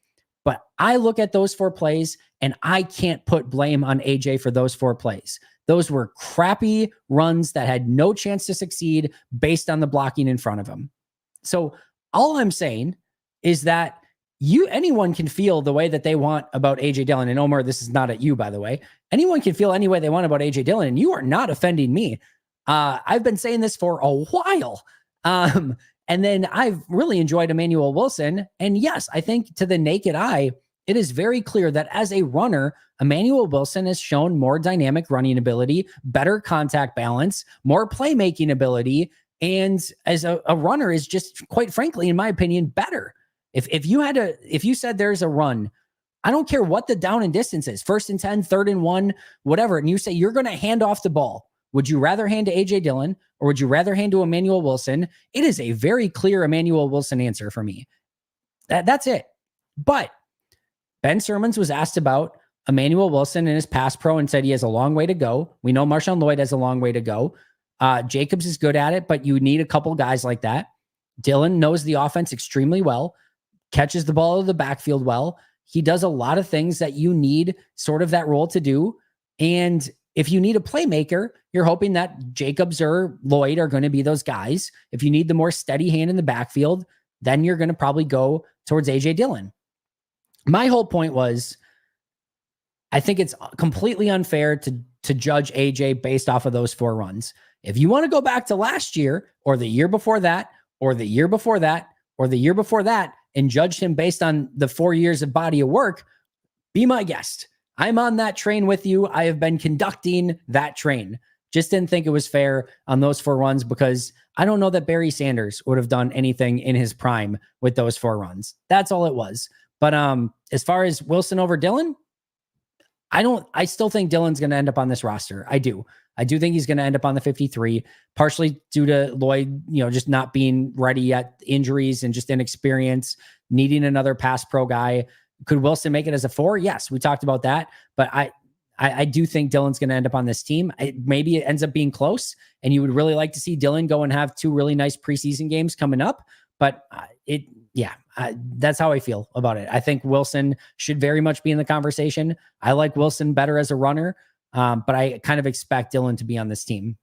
[SPEAKER 1] But I look at those 4 plays and I can't put blame on A.J. for those 4 plays. Those were crappy runs that had no chance to succeed based on the blocking in front of him. So all I'm saying is that anyone can feel the way that they want about A.J. Dillon. And Omar, this is not at you, by the way. Anyone can feel any way they want about A.J. Dillon, and you are not offending me. I've been saying this for a while. And then I've really enjoyed Emmanuel Wilson. And yes, I think to the naked eye, it is very clear that as a runner, Emmanuel Wilson has shown more dynamic running ability, better contact balance, more playmaking ability, and as a runner is just, quite frankly, in my opinion, better. If you said there's a run, I don't care what the down and distance is, 1st and 10, 3rd and 1, whatever, and you say you're going to hand off the ball, would you rather hand to A.J. Dillon or would you rather hand to Emmanuel Wilson? It is a very clear Emmanuel Wilson answer for me. That's it. But Ben Sermons was asked about Emmanuel Wilson and his pass pro and said he has a long way to go. We know MarShawn Lloyd has a long way to go. Jacobs is good at it, but you need a couple guys like that. Dillon knows the offense extremely well, catches the ball out of the backfield well. He does a lot of things that you need sort of that role to do. And if you need a playmaker, you're hoping that Jacobs or Lloyd are going to be those guys. If you need the more steady hand in the backfield, then you're going to probably go towards A.J. Dillon. My whole point was, I think it's completely unfair to judge A.J. based off of those 4 runs. If you want to go back to last year or the year before that, or the year before that, or the year before that, and judge him based on the 4 years of body of work, be my guest. I'm on that train with you. I have been conducting that train. Just didn't think it was fair on those 4 runs because I don't know that Barry Sanders would have done anything in his prime with those 4 runs. That's all it was. But as far as Wilson over Dillon, I still think Dillon's going to end up on this roster. I do think he's going to end up on the 53, partially due to Lloyd, just not being ready yet, injuries and just inexperience, needing another pass pro guy. Could Wilson make it as a 4? Yes, we talked about that. But I do think Dillon's going to end up on this team. Maybe it ends up being close, and you would really like to see Dillon go and have 2 really nice preseason games coming up. But that's how I feel about it. I think Wilson should very much be in the conversation. I like Wilson better as a runner, but I kind of expect Dillon to be on this team.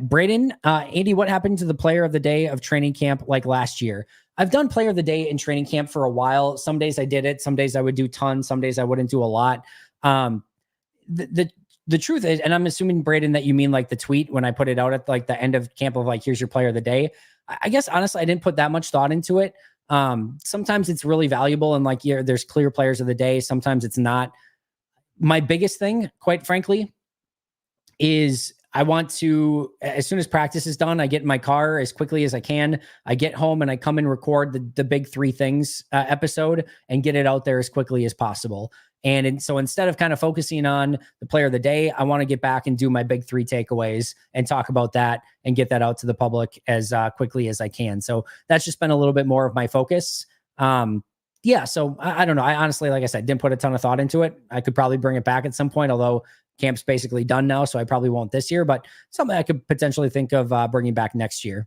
[SPEAKER 1] Braden, Andy, what happened to the player of the day of training camp like last year? I've done player of the day in training camp for a while. Some days I did it. Some days I would do tons. Some days I wouldn't do a lot. The truth is, and I'm assuming, Braden, that you mean like the tweet when I put it out at like the end of camp of like, here's your player of the day. I guess, honestly, I didn't put that much thought into it. Sometimes it's really valuable and like, there's clear players of the day. Sometimes it's not. My biggest thing, quite frankly, is I want to, as soon as practice is done, I get in my car as quickly as I can. I get home and I come and record the big 3 things episode and get it out there as quickly as possible. And so instead of kind of focusing on the player of the day, I want to get back and do my big 3 takeaways and talk about that and get that out to the public as quickly as I can. So that's just been a little bit more of my focus. So I don't know. I honestly, like I said, didn't put a ton of thought into it. I could probably bring it back at some point, although camp's basically done now, so I probably won't this year, but something I could potentially think of bringing back next year.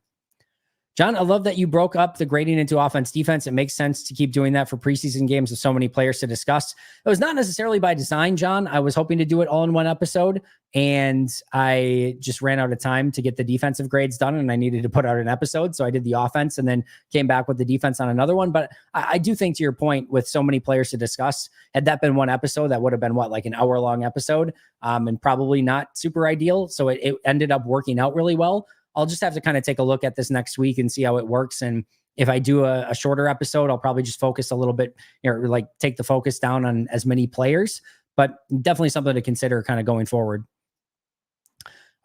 [SPEAKER 1] John, I love that you broke up the grading into offense defense. It makes sense to keep doing that for preseason games with so many players to discuss. It was not necessarily by design, John. I was hoping to do it all in one episode, and I just ran out of time to get the defensive grades done, and I needed to put out an episode. So I did the offense and then came back with the defense on another one. But I do think, to your point, with so many players to discuss, had that been one episode, that would have been like an hour-long episode, and probably not super ideal. So it ended up working out really well. I'll just have to kind of take a look at this next week and see how it works. And if I do a shorter episode, I'll probably just focus a little bit, or like take the focus down on as many players, but definitely something to consider kind of going forward.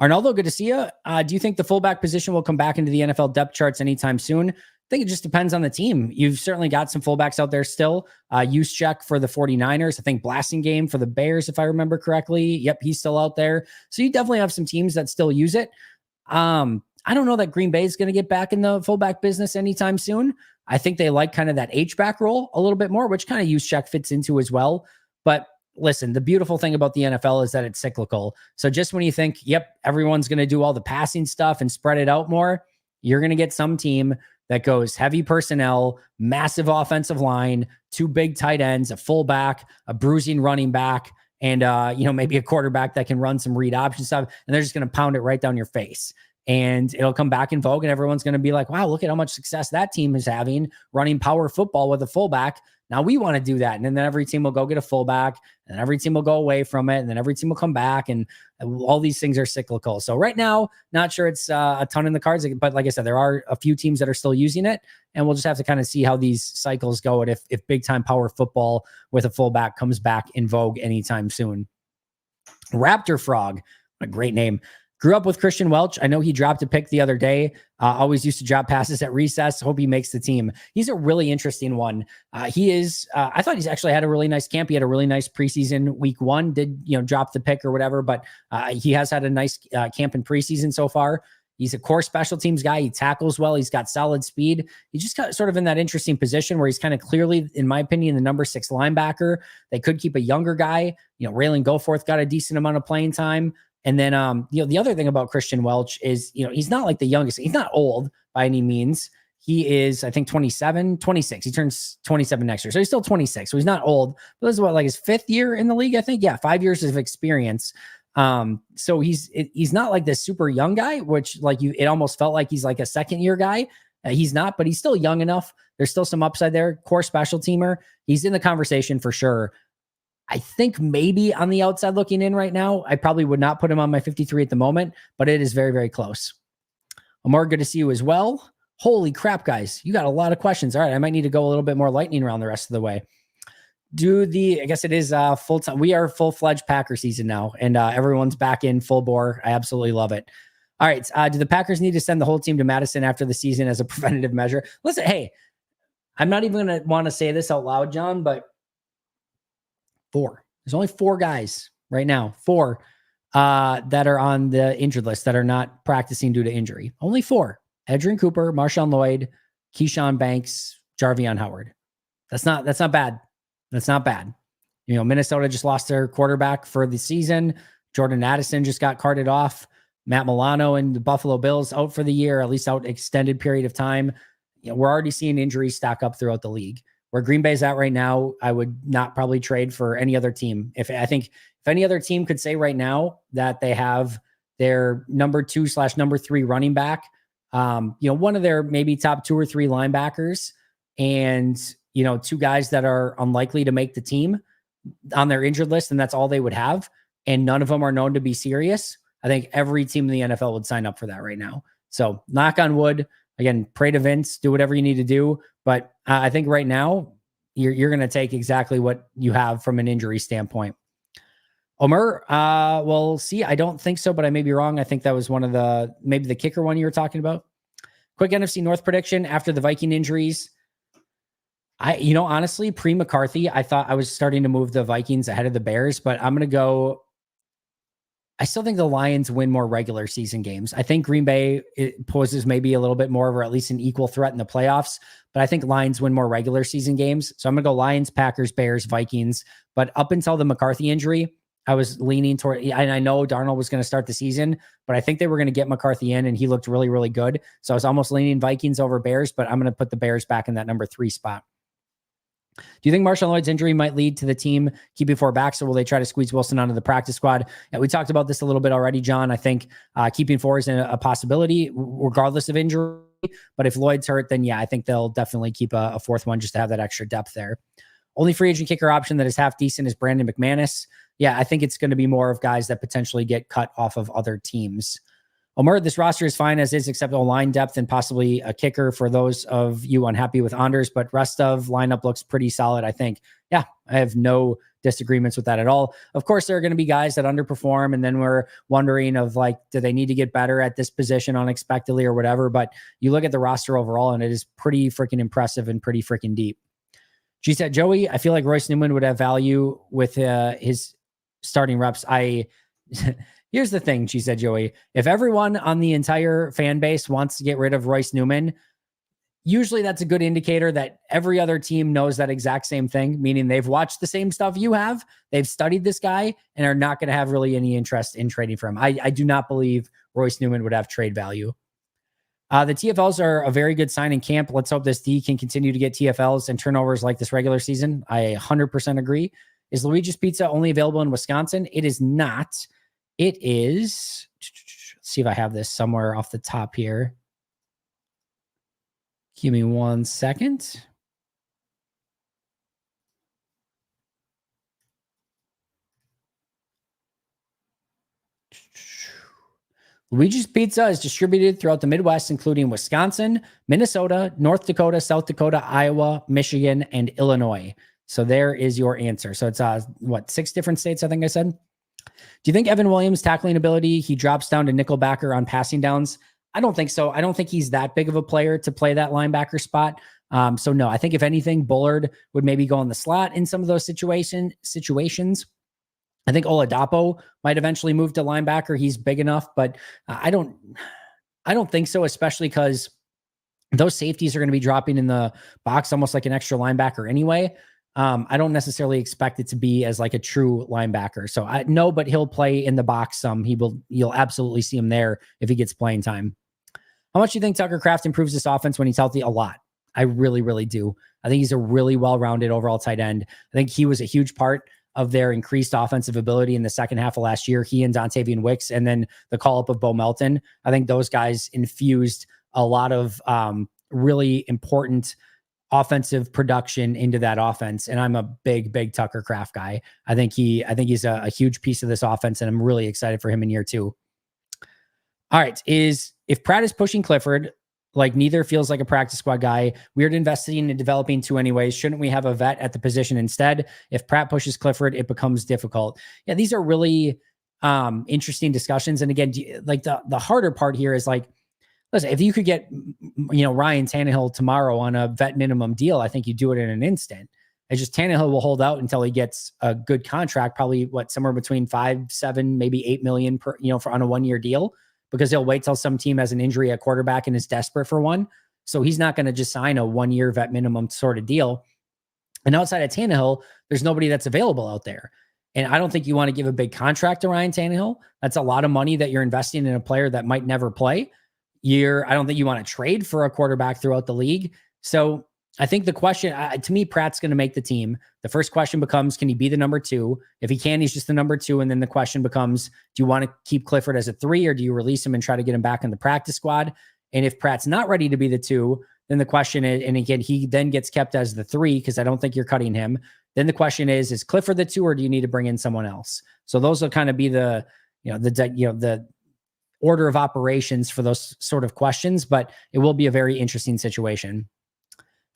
[SPEAKER 1] Arnaldo, good to see you. Do you think the fullback position will come back into the NFL depth charts anytime soon? I think it just depends on the team. You've certainly got some fullbacks out there still. Juszczyk for the 49ers. I think Blasingame for the Bears, if I remember correctly. Yep, he's still out there. So you definitely have some teams that still use it. I don't know that Green Bay is going to get back in the fullback business anytime soon. I think they like kind of that H-back role a little bit more, which kind of Juszczyk fits into as well. But listen, the beautiful thing about the NFL is that it's cyclical. So just when you think, yep, everyone's going to do all the passing stuff and spread it out more, you're going to get some team that goes heavy personnel, massive offensive line, 2 big tight ends, a fullback, a bruising running back, and maybe a quarterback that can run some read option stuff, and they're just going to pound it right down your face. And it'll come back in vogue, and everyone's going to be like, wow, look at how much success that team is having running power football with a fullback. Now we want to do that. And then every team will go get a fullback, and every team will go away from it. And then every team will come back, and all these things are cyclical. So right now, not sure it's a ton in the cards, but like I said, there are a few teams that are still using it, and we'll just have to kind of see how these cycles go. And if big time power football with a fullback comes back in vogue anytime soon. Raptor Frog, what a great name. Grew up with Christian Welch. I know he dropped a pick the other day. Always used to drop passes at recess. Hope he makes the team. He's a really interesting one. He is, I thought he's actually had a really nice camp. He had a really nice preseason week 1, did, drop the pick or whatever, but he has had a nice camp in preseason so far. He's a core special teams guy. He tackles well. He's got solid speed. He's just got sort of in that interesting position where he's kind of clearly, in my opinion, the number 6 linebacker. They could keep a younger guy. Raylan Goforth got a decent amount of playing time. And then, the other thing about Christian Welch is, he's not like the youngest. He's not old by any means. He is, I think, 26. He turns 27 next year. So he's still 26. So he's not old. But this is what, like his 5th year in the league, I think. Yeah, 5 years of experience. So he's not like this super young guy, which it almost felt like he's like a 2nd-year guy. He's not, but he's still young enough. There's still some upside there. Core special teamer. He's in the conversation for sure. I think maybe on the outside looking in right now, I probably would not put him on my 53 at the moment, but it is very, very close. Omar, good to see you as well. Holy crap, guys. You got a lot of questions. All right. I might need to go a little bit more lightning round the rest of the way. I guess it is full time. We are full-fledged Packer season now, and everyone's back in full bore. I absolutely love it. All right. Do the Packers need to send the whole team to Madison after the season as a preventative measure? Listen, hey, I'm not even going to want to say this out loud, John, but 4. There's only 4 guys right now, 4 that are on the injured list that are not practicing due to injury. Only 4. Edgerrin Cooper, MarShawn Lloyd, Keyshawn Banks, Jarvion Howard. That's not bad. That's not bad. Minnesota just lost their quarterback for the season. Jordan Addison just got carted off. Matt Milano and the Buffalo Bills out for the year, at least out extended period of time. We're already seeing injuries stack up throughout the league. Where Green Bay's at right now, I would not probably trade for any other team. If any other team could say right now that they have their number 2/number 3 running back, one of their maybe top 2 or 3 linebackers, and 2 guys that are unlikely to make the team on their injured list, and that's all they would have, and none of them are known to be serious, I think every team in the NFL would sign up for that right now. So knock on wood. Again, pray to Vince, do whatever you need to do. But I think right now you're going to take exactly what you have from an injury standpoint. Omer, well, see, I don't think so, but I may be wrong. I think that was maybe the kicker one you were talking about. Quick NFC North prediction after the Viking injuries. Honestly, pre-McCarthy, I thought I was starting to move the Vikings ahead of the Bears, but I'm going to go. I still think the Lions win more regular season games. I think Green Bay poses maybe a little bit more of, or at least an equal threat in the playoffs, but I think Lions win more regular season games. So I'm going to go Lions, Packers, Bears, Vikings. But up until the McCarthy injury, I was leaning toward, and I know Darnold was going to start the season, but I think they were going to get McCarthy in, and he looked really, really good. So I was almost leaning Vikings over Bears, but I'm going to put the Bears back in that number 3 spot. Do you think MarShawn Lloyd's injury might lead to the team keeping 4 backs, or will they try to squeeze Wilson onto the practice squad? And we talked about this a little bit already, John. I think keeping 4 is a possibility regardless of injury. But if Lloyd's hurt, then yeah, I think they'll definitely keep a 4th one just to have that extra depth there. Only free agent kicker option that is half decent is Brandon McManus. Yeah, I think it's going to be more of guys that potentially get cut off of other teams. Omer, this roster is fine as is, except line depth and possibly a kicker for those of you unhappy with Anders, but rest of lineup looks pretty solid, I think. Yeah, I have no disagreements with that at all. Of course, there are going to be guys that underperform, and then we're wondering of like, do they need to get better at this position unexpectedly or whatever? But you look at the roster overall, and it is pretty freaking impressive and pretty freaking deep. She said, Joey, I feel like Royce Newman would have value with his starting reps. Here's the thing, she said, Joey, if everyone on the entire fan base wants to get rid of Royce Newman, usually that's a good indicator that every other team knows that exact same thing, meaning they've watched the same stuff you have, they've studied this guy, and are not going to have really any interest in trading for him. I do not believe Royce Newman would have trade value. The TFLs are a very good sign in camp. Let's hope this D can continue to get TFLs and turnovers like this regular season. I 100% agree. Is Luigi's Pizza only available in Wisconsin? It is not. It is. Let's see if I have this somewhere off the top here. Give me 1 second. Luigi's Pizza is distributed throughout the Midwest, including Wisconsin, Minnesota, North Dakota, South Dakota, Iowa, Michigan, and Illinois. So there is your answer. So it's, 6 different states, I think I said. Do you think Evan Williams' tackling ability, he drops down to nickelbacker on passing downs? I don't think so. I don't think he's that big of a player to play that linebacker spot. So no, I think if anything, Bullard would maybe go in the slot in some of those situations. I think Oladapo might eventually move to linebacker. He's big enough, but I don't think so, especially because those safeties are going to be dropping in the box almost like an extra linebacker anyway. I don't necessarily expect it to be as like a true linebacker. So no, but he'll play in the box some. You'll absolutely see him there if he gets playing time. How much do you think Tucker Kraft improves this offense when he's healthy? A lot. I really, really do. I think he's a really well-rounded overall tight end. I think he was a huge part of their increased offensive ability in the second half of last year. He and Dontavian Wicks, and then the call-up of Bo Melton. I think those guys infused a lot of really important offensive production into that offense. And I'm a big, big Tucker Kraft guy. I think he's a huge piece of this offense, and I'm really excited for him in year 2. All right. If Pratt is pushing Clifford, like neither feels like a practice squad guy, weird investing and developing 2 anyways. Shouldn't we have a vet at the position instead? If Pratt pushes Clifford, it becomes difficult. Yeah, these are really interesting discussions. And again, like the harder part here is like, listen, if you could get, Ryan Tannehill tomorrow on a vet minimum deal, I think you do it in an instant. It's just Tannehill will hold out until he gets a good contract, probably somewhere between 5, 7, maybe 8 million per, for on a 1-year deal, because he'll wait till some team has an injury at quarterback and is desperate for one. So he's not going to just sign a 1-year vet minimum sort of deal. And outside of Tannehill, there's nobody that's available out there. And I don't think you want to give a big contract to Ryan Tannehill. That's a lot of money that you're investing in a player that might never play. I don't think you want to trade for a quarterback throughout the league. So I think the question, to me, Pratt's going to make the team. The first question becomes, can he be the number 2? If he can, he's just the number 2. And then the question becomes, do you want to keep Clifford as a 3, or do you release him and try to get him back in the practice squad? And if Pratt's not ready to be the 2, then the question is, and again, he then gets kept as the 3 because I don't think you're cutting him. Then the question is Clifford the 2, or do you need to bring in someone else? So those will kind of be the order of operations for those sort of questions, but it will be a very interesting situation.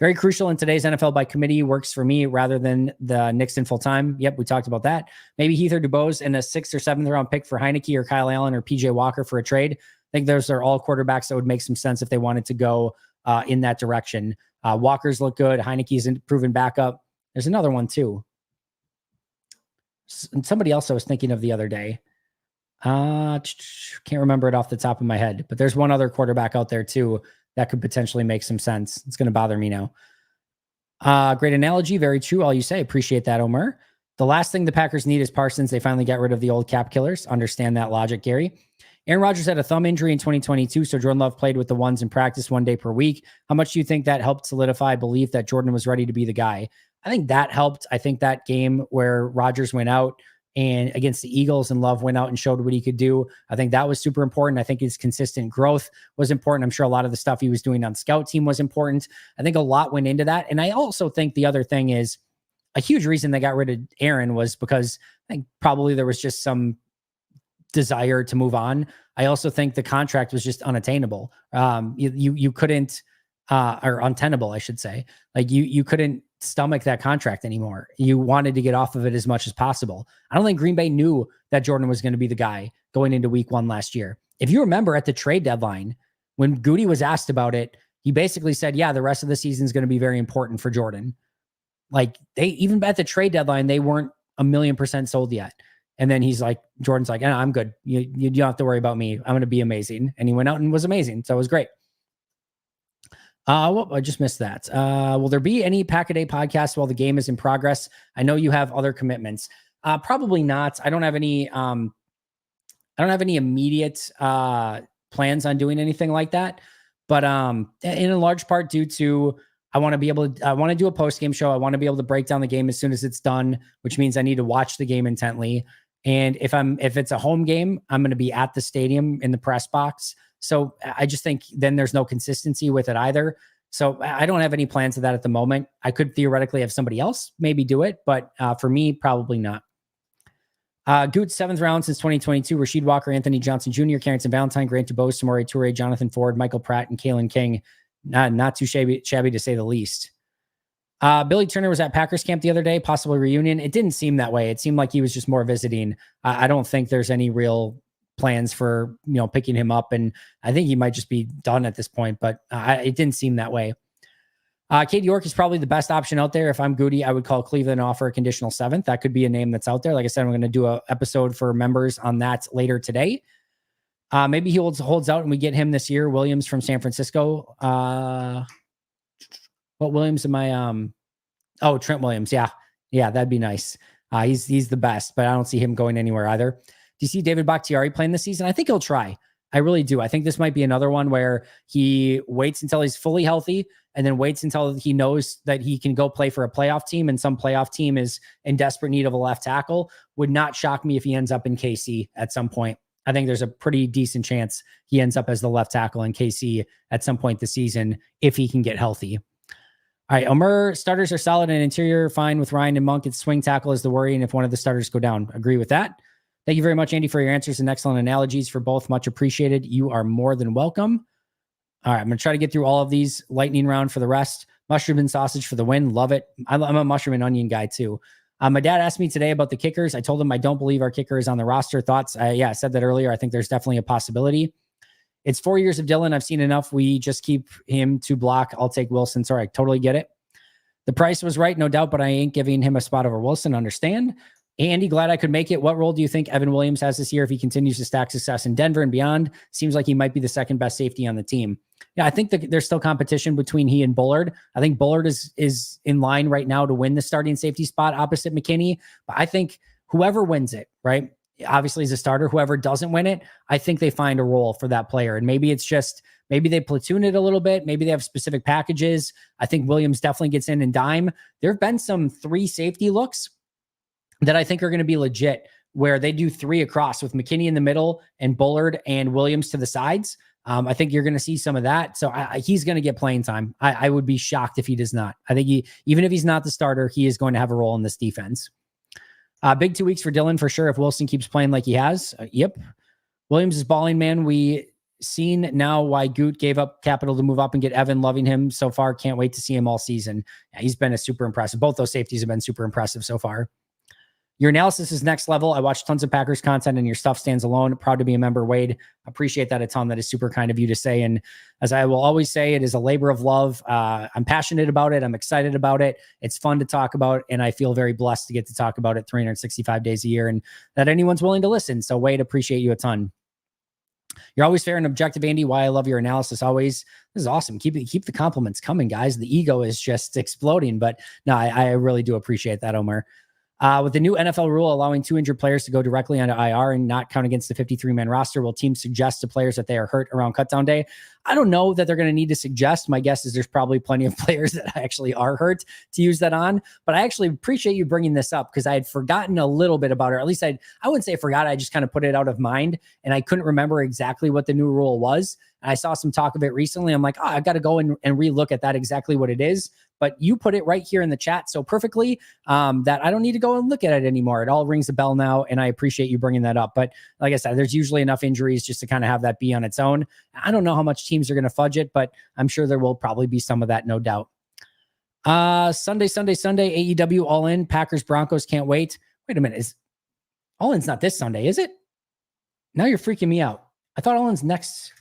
[SPEAKER 1] Very crucial in today's NFL by committee works for me rather than the Nixon full-time. Yep, we talked about that. Maybe Heath or DuBose and a 6th or 7th round pick for Heineke or Kyle Allen or PJ Walker for a trade. I think those are all quarterbacks that would make some sense if they wanted to go in that direction. Walker's look good. Heineke's a proven backup. There's another one too. Somebody else I was thinking of the other day. Can't remember it off the top of my head, but there's one other quarterback out there too that could potentially make some sense. It's going to bother me now. Great analogy. Very true. All you say. Appreciate that, Omer. The last thing the Packers need is Parsons. They finally got rid of the old cap killers. Understand that logic, Gary. Aaron Rodgers had a thumb injury in 2022, so Jordan Love played with the ones in practice 1 day per week. How much do you think that helped solidify belief that Jordan was ready to be the guy? I think that helped. I think that game where Rodgers went out and against the Eagles and Love went out and showed what he could do, I think that was super important. I think his consistent growth was important. I'm sure a lot of the stuff he was doing on scout team was important. I think a lot went into that. And I also think the other thing is a huge reason they got rid of Aaron was because I think probably there was just some desire to move on. I also think the contract was just unattainable. You couldn't, or untenable, I should say. Like you couldn't stomach that contract anymore. You wanted to get off of it as much as possible. I don't think Green Bay knew that Jordan was going to be the guy going into week 1 last year. If you remember at the trade deadline, when Goody was asked about it, he basically said, yeah, the rest of the season is going to be very important for Jordan. Like, they, even at the trade deadline, they weren't 1,000,000% sold yet. And then Jordan's like, I'm good. You don't have to worry about me. I'm going to be amazing. And he went out and was amazing. So it was great. Well, I just missed that. Will there be any Pack-A-Day podcast while the game is in progress? I know you have other commitments. Probably not. I don't have any immediate plans on doing anything like that. But in a large part due to I want to do a post-game show. I want to be able to break down the game as soon as it's done, which means I need to watch the game intently. And if it's a home game, I'm going to be at the stadium in the press box. So I just think then there's no consistency with it either. So I don't have any plans of that at the moment. I could theoretically have somebody else maybe do it, but for me, probably not. Goot's 7th round since 2022, Rasheed Walker, Anthony Johnson Jr., Carrington Valentine, Grant DuBose, Samori Toure, Jonathan Ford, Michael Pratt, and Kalen King. Not too shabby to say the least. Billy Turner was at Packers camp the other day, possible reunion. It didn't seem that way. It seemed like he was just more visiting. I don't think there's any real plans for, picking him up. And I think he might just be done at this point, but it didn't seem that way. Cade York is probably the best option out there. If I'm Goody, I would call Cleveland and offer a conditional 7th. That could be a name that's out there. Like I said, I'm going to do an episode for members on that later today. Maybe he holds out and we get him this year. Williams from San Francisco. What Williams am I? Trent Williams. Yeah, that'd be nice. He's the best, but I don't see him going anywhere either. Do you see David Bakhtiari playing this season? I think he'll try. I really do. I think this might be another one where he waits until he's fully healthy and then waits until he knows that he can go play for a playoff team, and some playoff team is in desperate need of a left tackle. Would not shock me if he ends up in KC at some point. I think there's a pretty decent chance he ends up as the left tackle in KC at some point this season if he can get healthy. All right, Omer, starters are solid and interior fine with Ryan and Monk. It's swing tackle is the worry, and if one of the starters go down. Agree with that. Thank you very much, Andy, for your answers and excellent analogies for both. Much appreciated. You are more than welcome. All right, I'm going to try to get through all of these lightning round for the rest. Mushroom and sausage for the win. Love it. I'm a mushroom and onion guy too. My dad asked me today about the kickers. I told him I don't believe our kicker is on the roster. Thoughts? I said that earlier. I think there's definitely a possibility. It's 4 years of Dylan. I've seen enough. We just keep him to block. I'll take Wilson. Sorry, I totally get it. The price was right, no doubt, but I ain't giving him a spot over Wilson. Understand. Andy, glad I could make it. What role do you think Evan Williams has this year if he continues to stack success in Denver and beyond? Seems like he might be the second best safety on the team. Yeah, I think there's still competition between he and Bullard. I think Bullard is in line right now to win the starting safety spot opposite McKinney. But I think whoever wins it, right, obviously as a starter, whoever doesn't win it, I think they find a role for that player. And maybe it's just, maybe they platoon it a little bit. Maybe they have specific packages. I think Williams definitely gets in and dime. There have been some 3 safety looks that I think are going to be legit, where they do 3 across with McKinney in the middle and Bullard and Williams to the sides. I think you're going to see some of that. So he's going to get playing time. I would be shocked if he does not. I think even if he's not the starter, he is going to have a role in this defense. Big 2 weeks for Dylan for sure if Wilson keeps playing like he has. Yep. Williams is balling, man. We seen now why Goot gave up capital to move up and get Evan. Loving him so far. Can't wait to see him all season. Yeah, he's been a super impressive. Both those safeties have been super impressive so far. Your analysis is next level. I watch tons of Packers content and your stuff stands alone. Proud to be a member, Wade. Appreciate that a ton. That is super kind of you to say. And as I will always say, it is a labor of love. I'm passionate about it. I'm excited about it. It's fun to talk about. And I feel very blessed to get to talk about it 365 days a year and that anyone's willing to listen. So Wade, appreciate you a ton. You're always fair and objective, Andy. Why I love your analysis always. This is awesome. Keep the compliments coming, guys. The ego is just exploding. But no, I really do appreciate that, Omer. With the new NFL rule allowing 2 injured players to go directly onto IR and not count against the 53-man roster, will teams suggest to players that they are hurt around cutdown day? I don't know that they're going to need to suggest. My guess is there's probably plenty of players that actually are hurt to use that on. But I actually appreciate you bringing this up because I had forgotten a little bit about it. Or at least I wouldn't say forgot. I just kind of put it out of mind and I couldn't remember exactly what the new rule was. And I saw some talk of it recently. I'm like, I've got to go and relook at that exactly what it is. But you put it right here in the chat so perfectly that I don't need to go and look at it anymore. It all rings a bell now, and I appreciate you bringing that up. But like I said, there's usually enough injuries just to kind of have that be on its own. I don't know how much teams are going to fudge it, but I'm sure there will probably be some of that, no doubt. Sunday, AEW All In, Packers, Broncos, can't wait. Wait a minute. All In's not this Sunday, is it? Now you're freaking me out. I thought All In's next.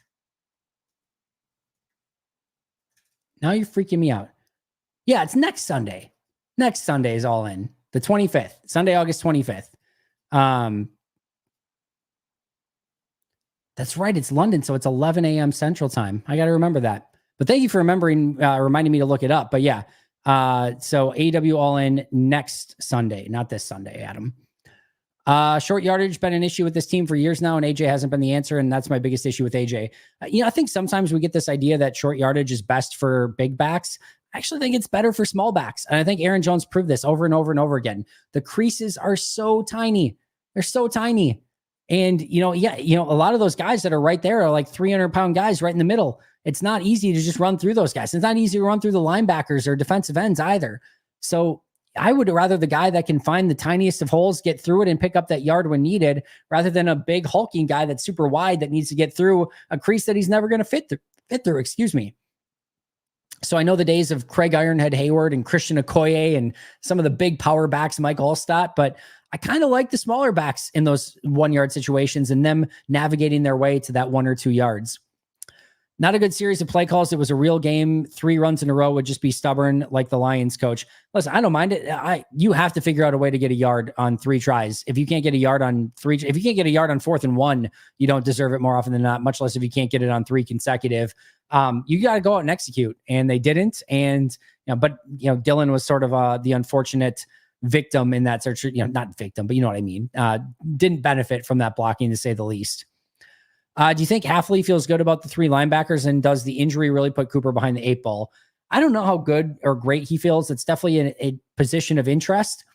[SPEAKER 1] Now you're freaking me out. Yeah, it's next Sunday. Next Sunday is All In. The 25th. Sunday, August 25th. That's right. It's London, so it's 11 a.m. Central Time. I got to remember that. But thank you for reminding me to look it up. But yeah, so AEW All In next Sunday, not this Sunday, Adam. Short yardage been an issue with this team for years now, and AJ hasn't been the answer, and that's my biggest issue with AJ. I think sometimes we get this idea that short yardage is best for big backs. I actually think it's better for small backs, and I think Aaron Jones proved this over and over and over again. The creases are so tiny. They're so tiny. And, a lot of those guys that are right there are like 300-pound guys right in the middle. It's not easy to just run through those guys. It's not easy to run through the linebackers or defensive ends either. So I would rather the guy that can find the tiniest of holes, get through it and pick up that yard when needed, rather than a big hulking guy that's super wide that needs to get through a crease that he's never going to fit through. Excuse me. So I know the days of Craig Ironhead Hayward and Christian Okoye and some of the big power backs, Mike Allstott, but I kind of like the smaller backs in those 1-yard situations and them navigating their way to that 1 or 2 yards. Not a good series of play calls. It was a real game. 3 runs in a row would just be stubborn like the Lions coach. Listen, I don't mind it. You have to figure out a way to get a yard on 3 tries. If you can't get a yard on 3, if you can't get a yard on 4th and 1, you don't deserve it more often than not, much less if you can't get it on 3 consecutive. You got to go out and execute, and they didn't. And, but Dylan was sort of the unfortunate victim in that search, not victim, but you know what I mean? Didn't benefit from that blocking, to say the least. Do you think Halfley feels good about the 3 linebackers, and does the injury really put Cooper behind the 8 ball? I don't know how good or great he feels. It's definitely a position of interest.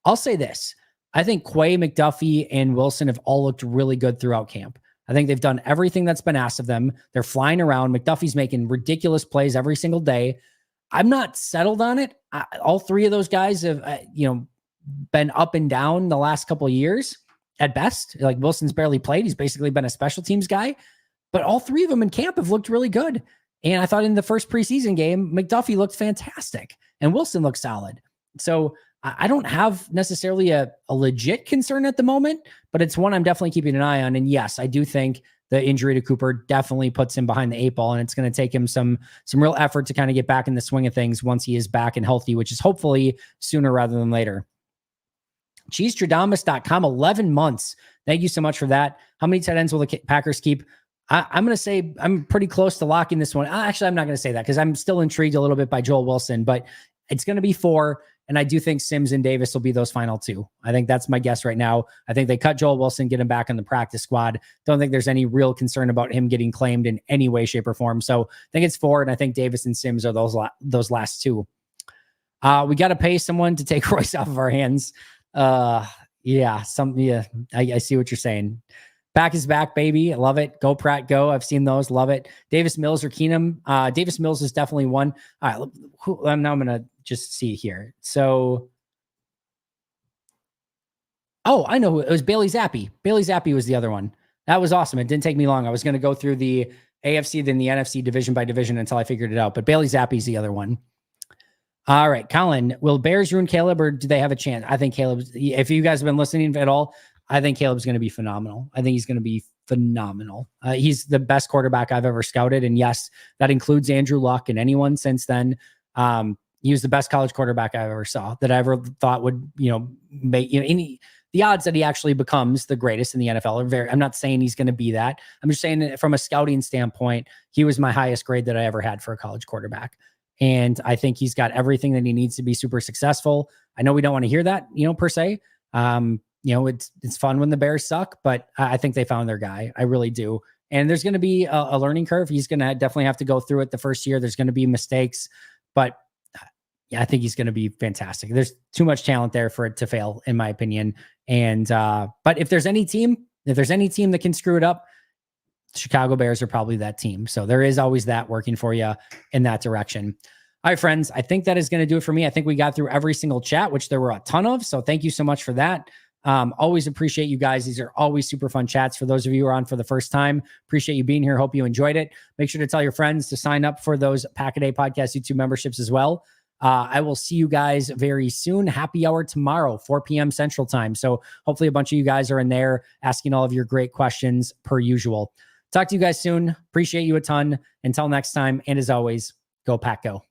[SPEAKER 1] I'll say this. I think Quay, McDuffie, and Wilson have all looked really good throughout camp. I think they've done everything that's been asked of them. They're flying around. McDuffie's making ridiculous plays every single day. I'm not settled on it. All 3 of those guys have, been up and down the last couple of years at best. Like Wilson's barely played. He's basically been a special teams guy, but all 3 of them in camp have looked really good. And I thought in the first preseason game, McDuffie looked fantastic and Wilson looked solid. So I don't have necessarily a legit concern at the moment, but it's one I'm definitely keeping an eye on. And yes, I do think the injury to Cooper definitely puts him behind the 8 ball, and it's going to take him some real effort to kind of get back in the swing of things once he is back and healthy, which is hopefully sooner rather than later. CheeseTradamus.com, 11 months. Thank you so much for that. How many tight ends will the Packers keep? I'm going to say I'm pretty close to locking this one. Actually, I'm not going to say that because I'm still intrigued a little bit by Joel Wilson, but it's going to be 4. And I do think Sims and Davis will be those final 2. I think that's my guess right now. I think they cut Joel Wilson, get him back on the practice squad. Don't think there's any real concern about him getting claimed in any way, shape, or form. So I think it's 4, and I think Davis and Sims are those last 2. We got to pay someone to take Royce off of our hands. I see what you're saying. Pack is back, baby. I love it. Go Pratt, go. I've seen those. Love it. Davis Mills or Keenum. Davis Mills is definitely one. All right. Now I'm going to just see here. So, I know who it was. Bailey Zappi. Bailey Zappi was the other one. That was awesome. It didn't take me long. I was going to go through the AFC, then the NFC division by division until I figured it out. But Bailey Zappi's the other one. All right, Colin, will Bears ruin Caleb, or do they have a chance? I think Caleb, if you guys have been listening at all, I think Caleb's going to be phenomenal. I think he's going to be phenomenal. He's the best quarterback I've ever scouted. And yes, that includes Andrew Luck and anyone since then. He was the best college quarterback I ever saw that I ever thought would, make, the odds that he actually becomes the greatest in the NFL are very, I'm not saying he's going to be that. I'm just saying that from a scouting standpoint, he was my highest grade that I ever had for a college quarterback. And I think he's got everything that he needs to be super successful. I know we don't want to hear that, per se. It's fun when the Bears suck, but I think they found their guy. I really do. And there's going to be a learning curve. He's going to definitely have to go through it the first year. There's going to be mistakes, but I think he's going to be fantastic. There's too much talent there for it to fail, in my opinion. And, but if there's any team that can screw it up, Chicago Bears are probably that team. So there is always that working for you in that direction. All right, friends, I think that is going to do it for me. I think we got through every single chat, which there were a ton of. So thank you so much for that. Always appreciate you guys. These are always super fun chats. For those of you who are on for the first time, appreciate you being here. Hope you enjoyed it. Make sure to tell your friends to sign up for those Pack-A-Day Podcast YouTube memberships as well. I will see you guys very soon. Happy hour tomorrow, 4 p.m. Central Time. So hopefully a bunch of you guys are in there asking all of your great questions per usual. Talk to you guys soon. Appreciate you a ton. Until next time. And as always, go Pack Go.